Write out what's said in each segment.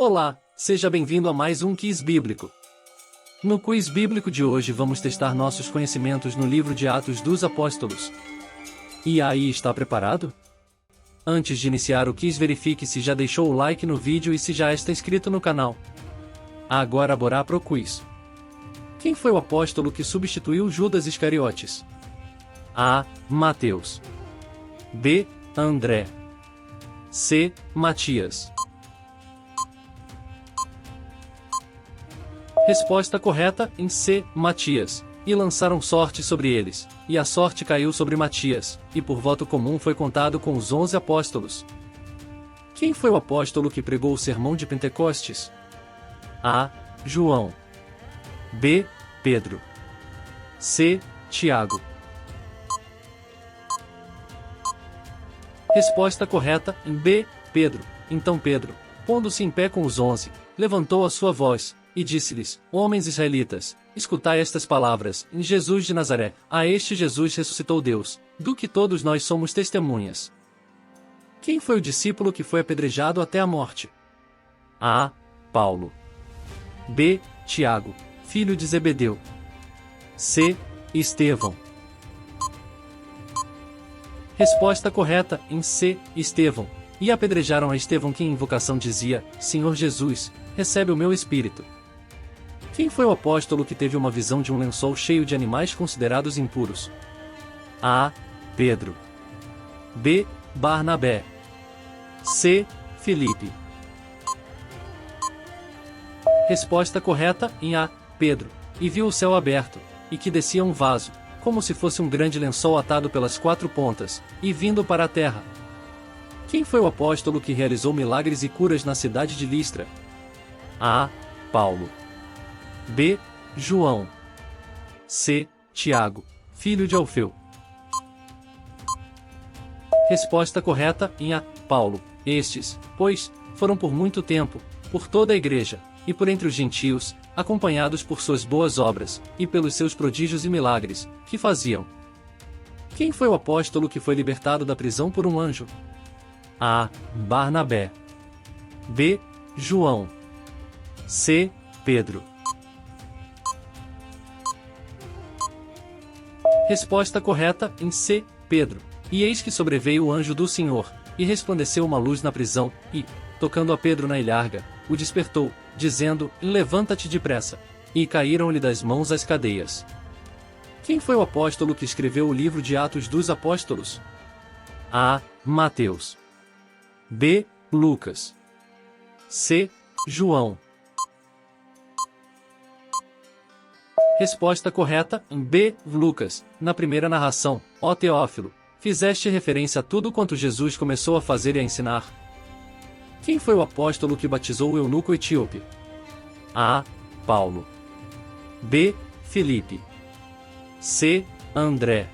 Olá, seja bem-vindo a mais um Quiz Bíblico. No quiz bíblico de hoje vamos testar nossos conhecimentos no livro de Atos dos Apóstolos. E aí, está preparado? Antes de iniciar o quiz, verifique se já deixou o like no vídeo e se já está inscrito no canal. Agora bora pro quiz. Quem foi o apóstolo que substituiu Judas Iscariotes? A. Mateus. B. André. C. Matias. Resposta correta em C. Matias. E lançaram sorte sobre eles, e a sorte caiu sobre Matias, e por voto comum foi contado com os 11 apóstolos. Quem foi o apóstolo que pregou o sermão de Pentecostes? A. João. B. Pedro. C. Tiago. Resposta correta em B. Pedro. Então Pedro, pondo-se em pé com os 11, levantou a sua voz, e disse-lhes: Homens israelitas, escutai estas palavras, em Jesus de Nazaré, a este Jesus ressuscitou Deus, do que todos nós somos testemunhas. Quem foi o discípulo que foi apedrejado até a morte? A. Paulo. B. Tiago, filho de Zebedeu. C. Estevão. Resposta correta em C. Estevão. E apedrejaram a Estevão, que em invocação dizia: Senhor Jesus, recebe o meu espírito. Quem foi o apóstolo que teve uma visão de um lençol cheio de animais considerados impuros? A. Pedro. B. Barnabé. C. Filipe. Resposta correta em A. Pedro. E viu o céu aberto, e que descia um vaso, como se fosse um grande lençol atado pelas 4 pontas, e vindo para a terra. Quem foi o apóstolo que realizou milagres e curas na cidade de Listra? A. Paulo. B. João. C. Tiago, filho de Alfeu. Resposta correta em A. Paulo. Estes, pois, foram por muito tempo, por toda a igreja, e por entre os gentios, acompanhados por suas boas obras, e pelos seus prodígios e milagres, que faziam. Quem foi o apóstolo que foi libertado da prisão por um anjo? A. Barnabé. B. João. C. Pedro. Resposta correta em C. Pedro. E eis que sobreveio o anjo do Senhor, e resplandeceu uma luz na prisão, e, tocando a Pedro na ilharga, o despertou, dizendo: Levanta-te depressa. E caíram-lhe das mãos as cadeias. Quem foi o apóstolo que escreveu o livro de Atos dos Apóstolos? A. Mateus. B. Lucas. C. João. Resposta correta em B. Lucas. Na primeira narração, ó Teófilo, fizeste referência a tudo quanto Jesus começou a fazer e a ensinar. Quem foi o apóstolo que batizou o eunuco etíope? A. Paulo. B. Filipe. C. André.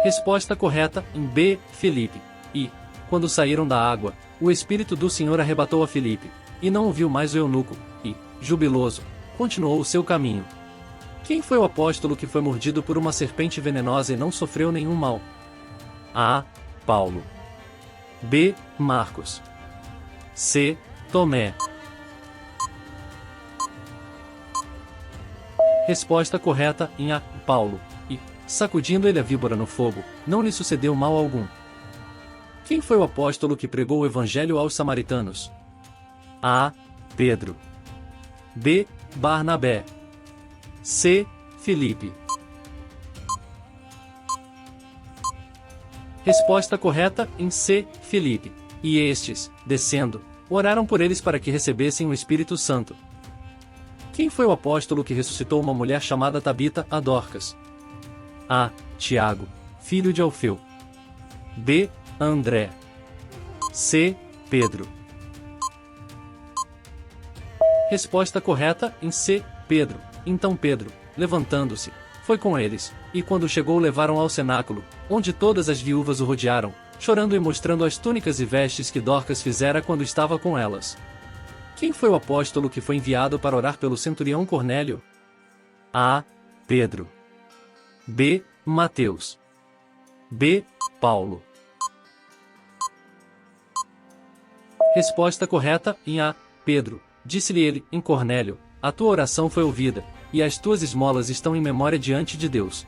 Resposta correta em B. Filipe. E, quando saíram da água, o Espírito do Senhor arrebatou a Filipe, e não ouviu mais o eunuco, e, jubiloso, continuou o seu caminho. Quem foi o apóstolo que foi mordido por uma serpente venenosa e não sofreu nenhum mal? A. Paulo. B. Marcos. C. Tomé. Resposta correta em A. Paulo. E, sacudindo ele a víbora no fogo, não lhe sucedeu mal algum. Quem foi o apóstolo que pregou o evangelho aos samaritanos? A. Pedro. B. Barnabé. C. Filipe. Resposta correta em C. Filipe. E estes, descendo, oraram por eles para que recebessem o Espírito Santo. Quem foi o apóstolo que ressuscitou uma mulher chamada Tabita, a Dorcas? A. Tiago, filho de Alfeu. B. André. C. Pedro. Resposta correta em C. Pedro. Então Pedro, levantando-se, foi com eles, e quando chegou levaram ao cenáculo, onde todas as viúvas o rodearam, chorando e mostrando as túnicas e vestes que Dorcas fizera quando estava com elas. Quem foi o apóstolo que foi enviado para orar pelo centurião Cornélio? A. Pedro. B. Mateus. B. Paulo. Resposta correta, em A. Pedro. Disse-lhe ele, em Cornélio, a tua oração foi ouvida, e as tuas esmolas estão em memória diante de Deus.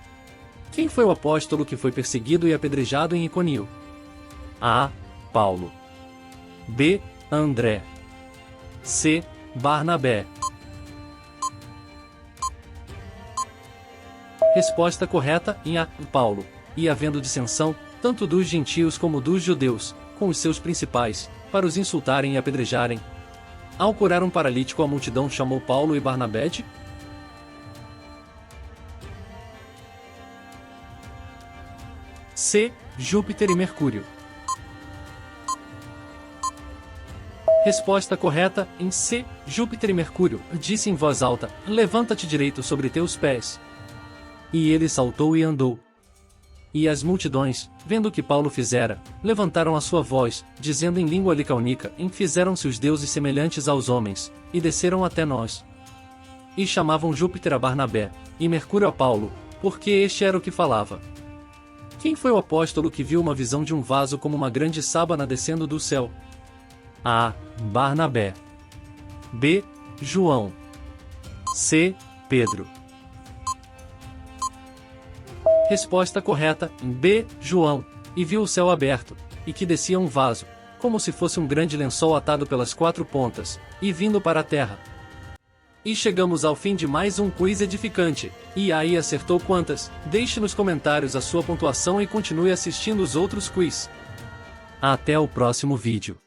Quem foi o apóstolo que foi perseguido e apedrejado em Iconio? A. Paulo. B. André. C. Barnabé. Resposta correta, em A. Paulo. E havendo dissensão, tanto dos gentios como dos judeus, com os seus principais, para os insultarem e apedrejarem. Ao curar um paralítico, a multidão chamou Paulo e Barnabé de C. Júpiter e Mercúrio. Resposta correta, em C. Júpiter e Mercúrio, disse em voz alta, levanta-te direito sobre teus pés. E ele saltou e andou. E as multidões, vendo o que Paulo fizera, levantaram a sua voz, dizendo em língua licaunica, fizeram-se os deuses semelhantes aos homens, e desceram até nós. E chamavam Júpiter a Barnabé, e Mercúrio a Paulo, porque este era o que falava. Quem foi o apóstolo que viu uma visão de um vaso como uma grande sábana descendo do céu? A. Barnabé. B. João. C. Pedro. Resposta correta, em B. João. E viu o céu aberto, e que descia um vaso, como se fosse um grande lençol atado pelas 4 pontas, e vindo para a terra. E chegamos ao fim de mais um quiz edificante. E aí, acertou quantas? Deixe nos comentários a sua pontuação e continue assistindo os outros quiz. Até o próximo vídeo.